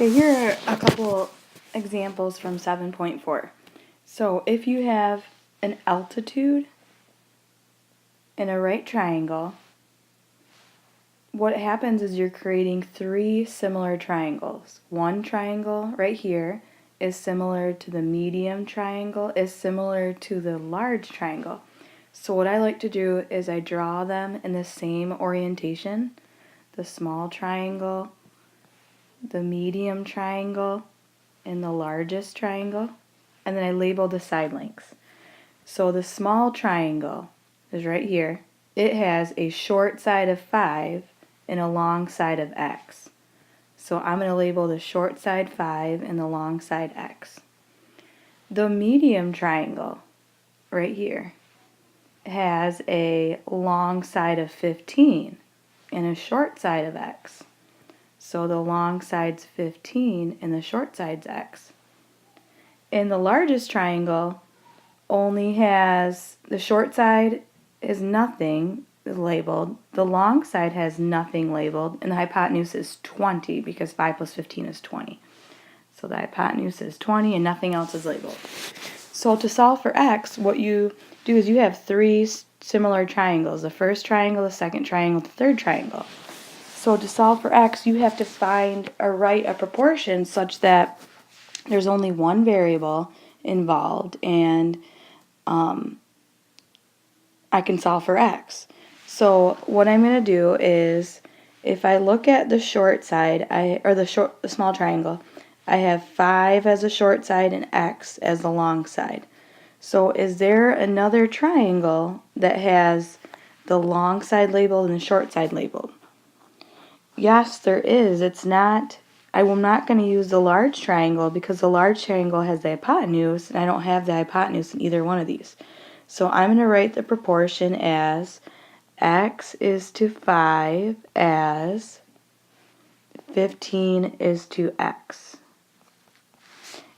Okay, here are a couple examples from 7.4. So if you have an altitude and a right triangle, what happens is you're creating three similar triangles. One triangle right here is similar to the medium triangle, is similar to the large triangle. So what I like to do is I draw them in the same orientation. The small triangle, the medium triangle, and the largest triangle, and then I label the side lengths. So the small triangle is right here. It has a short side of 5 and a long side of x. So I'm going to label the short side 5 and the long side x. The medium triangle right here has a long side of 15 and a short side of x. So the long side's 15 and the short side's x. And the largest triangle only has, the short side is nothing labeled, the long side has nothing labeled, and the hypotenuse is 20 because 5 plus 15 is 20. So the hypotenuse is 20 and nothing else is labeled. So to solve for x, what you do is you have three similar triangles. The first triangle, the second triangle, the third triangle. So to solve for x, you have to find or write a proportion such that there's only one variable involved and I can solve for x. So what I'm going to do is, if I look at the short side, the small triangle, I have 5 as the short side and x as the long side. So is there another triangle that has the long side labeled and the short side labeled? Yes, there is. It's not, I'm not going to use the large triangle because the large triangle has the hypotenuse and I don't have the hypotenuse in either one of these. So I'm going to write the proportion as x is to 5 as 15 is to x.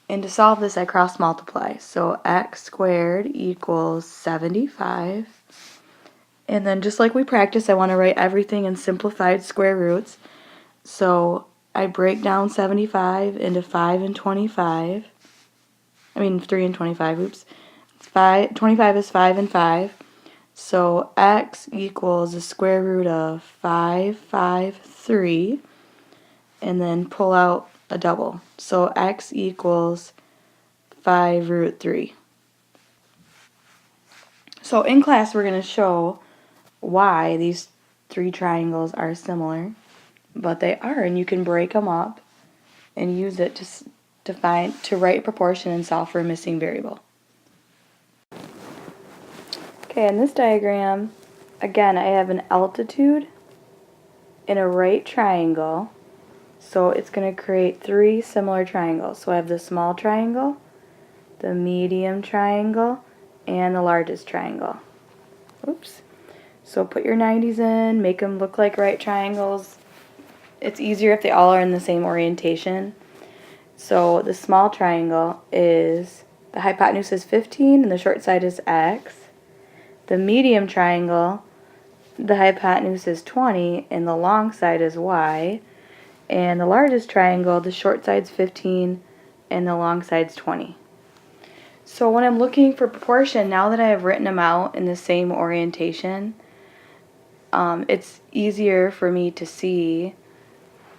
And to solve this, I cross multiply. So x squared equals 75. And then just like we practiced, I want to write everything in simplified square roots. So I break down 75 into 5 and 25. 3 and 25, oops. 25 is 5 and 5. So x equals the square root of 553. And then pull out a double. So x equals 5 root 3. So in class we're going to show why these three triangles are similar. But they are, and you can break them up and use it to write a proportion and solve for a missing variable. Okay, in this diagram, again, I have an altitude and a right triangle, so it's going to create three similar triangles. So I have the small triangle, the medium triangle, and the largest triangle. Oops. So put your 90s in, make them look like right triangles. It's easier if they all are in the same orientation. So the small triangle is, the hypotenuse is 15 and the short side is x. The medium triangle, the hypotenuse is 20 and the long side is y. And the largest triangle, the short side's 15 and the long side's 20. So when I'm looking for proportion, now that I have written them out in the same orientation, it's easier for me to see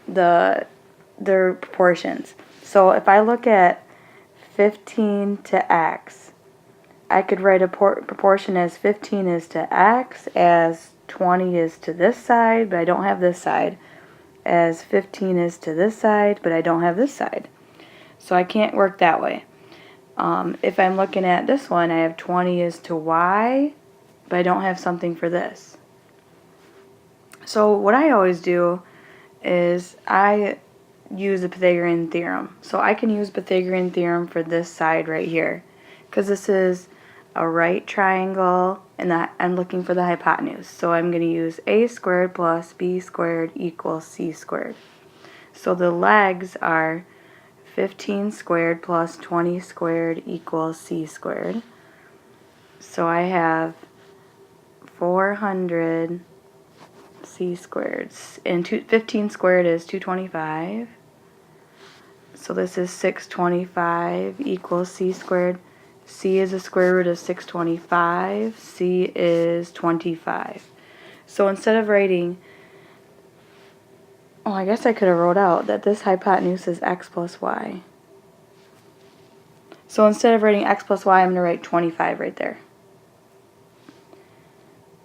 their proportions. So if I look at 15 to x, I could write a proportion as 15 is to x, as 20 is to this side, but I don't have this side, as 15 is to this side, but I don't have this side. So I can't work that way. If I'm looking at this one, I have 20 is to y, but I don't have something for this. So what I always do is I use the Pythagorean theorem. So I can use Pythagorean theorem for this side right here, because this is a right triangle and I'm looking for the hypotenuse. So I'm going to use a squared plus b squared equals c squared. So the legs are 15 squared plus 20 squared equals c squared. So I have 400 c squared, and 15 squared is 225, So this is 625 equals c squared. C is the square root of 625. C is 25. So instead of writing, oh, I guess I could have wrote out that this hypotenuse is x plus y. So instead of writing x plus y, I'm going to write 25 right there.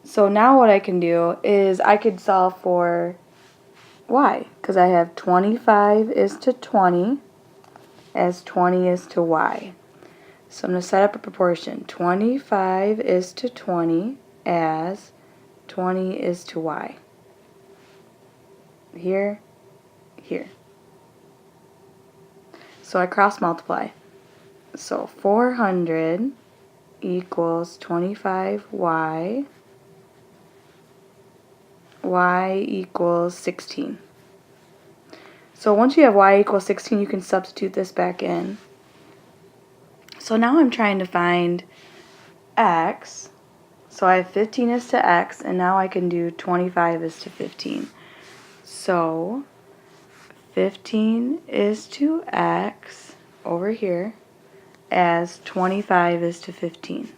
So now what I can do is I could solve for y, because I have 25 is to 20 as 20 is to y. So I'm going to set up a proportion. 25 is to 20 as 20 is to y. Here, here. So I cross multiply. So 400 equals 25y. Y equals 16. So once you have y equals 16, you can substitute this back in. So now I'm trying to find x. So I have 15 is to x, and now I can do 25 is to 15. So 15 is to x over here as 25 is to 15.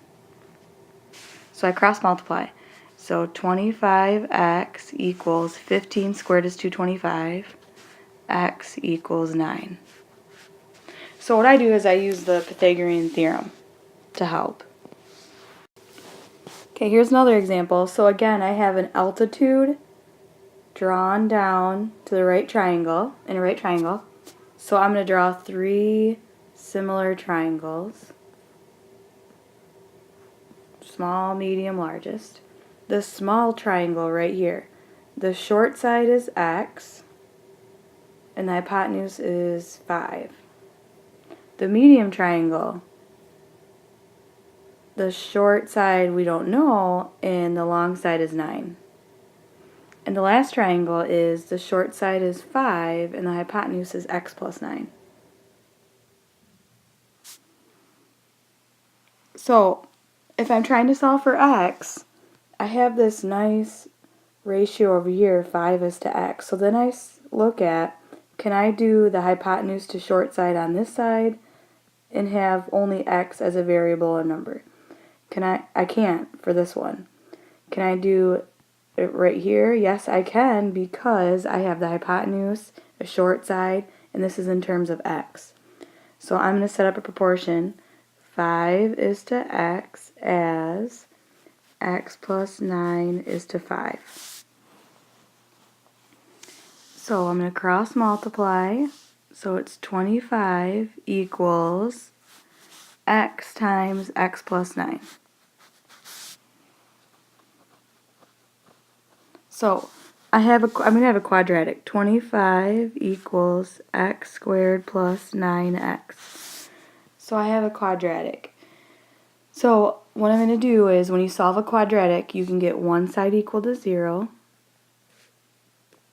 So I cross multiply. So 25x equals 15 squared is 225. X equals 9. So what I do is I use the Pythagorean theorem to help. Okay, here's another example. So again, I have an altitude drawn down to the right triangle, in a right triangle. So I'm going to draw 3 similar triangles. Small, medium, largest. The small triangle right here, the short side is x, and the hypotenuse is 5. The medium triangle, the short side we don't know, and the long side is 9. And the last triangle is the short side is 5, and the hypotenuse is x plus 9. So if I'm trying to solve for x, I have this nice ratio over here, 5 is to x. So then I look at, can I do the hypotenuse to short side on this side and have only x as a variable or number? I can't for this one. Can I do it right here? Yes, I can, because I have the hypotenuse, a short side, and this is in terms of x. So I'm going to set up a proportion. 5 is to x as x plus 9 is to 5. So I'm going to cross multiply. So it's 25 equals x times x plus 9. So I'm going to have a quadratic. 25 equals x squared plus 9x. So I have a quadratic. So what I'm going to do is, when you solve a quadratic, you can get one side equal to 0,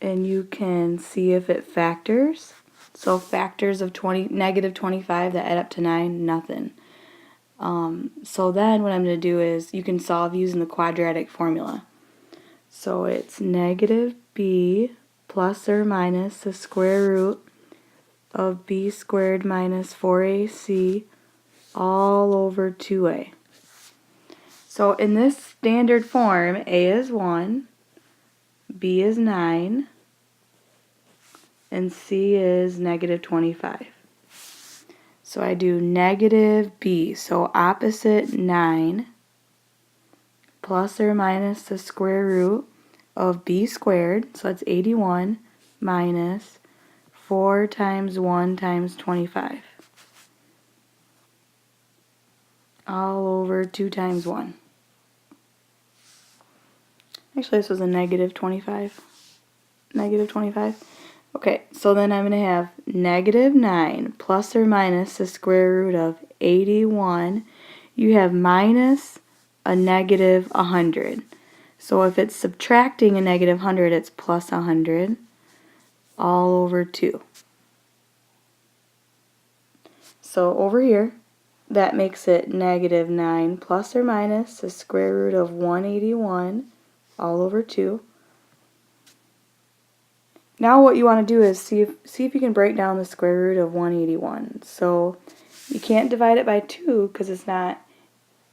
and you can see if it factors. So factors of negative 25 that add up to 9, nothing. So then what I'm going to do is, you can solve using the quadratic formula. So it's negative b plus or minus the square root of b squared minus 4ac all over 2a. So in this standard form, a is 1, b is 9, and c is negative 25. So I do negative b, so opposite 9, plus or minus the square root of b squared, so that's 81, minus 4 times 1 times 25. All over 2 times 1. Actually, this was a negative 25. Negative 25. Okay, so then I'm going to have negative 9 plus or minus the square root of 81. You have minus a negative 100. So if it's subtracting a negative 100, it's plus 100 all over 2. So over here, that makes it negative 9 plus or minus the square root of 181 all over 2. Now what you want to do is see if you can break down the square root of 181. So you can't divide it by 2 because it's not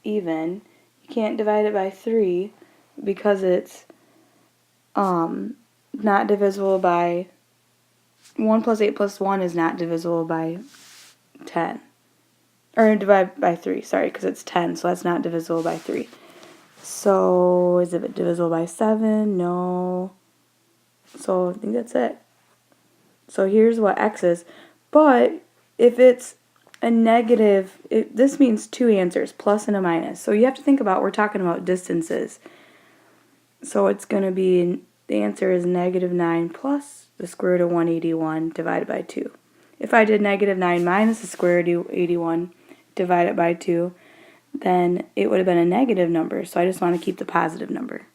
even. You can't divide it by 3 because it's not divisible by 1 plus 8 plus 1 is not divisible by 10. Or divide by 3, sorry, because it's 10, so that's not divisible by 3. So is it divisible by 7? No. So I think that's it. So here's what x is. But if it's a negative, this means two answers, plus and a minus. So you have to think about, we're talking about distances. So it's going to be, the answer is negative 9 plus the square root of 181 divided by 2. If I did negative 9 minus the square root of 81 divided by 2, then it would have been a negative number. So I just want to keep the positive number.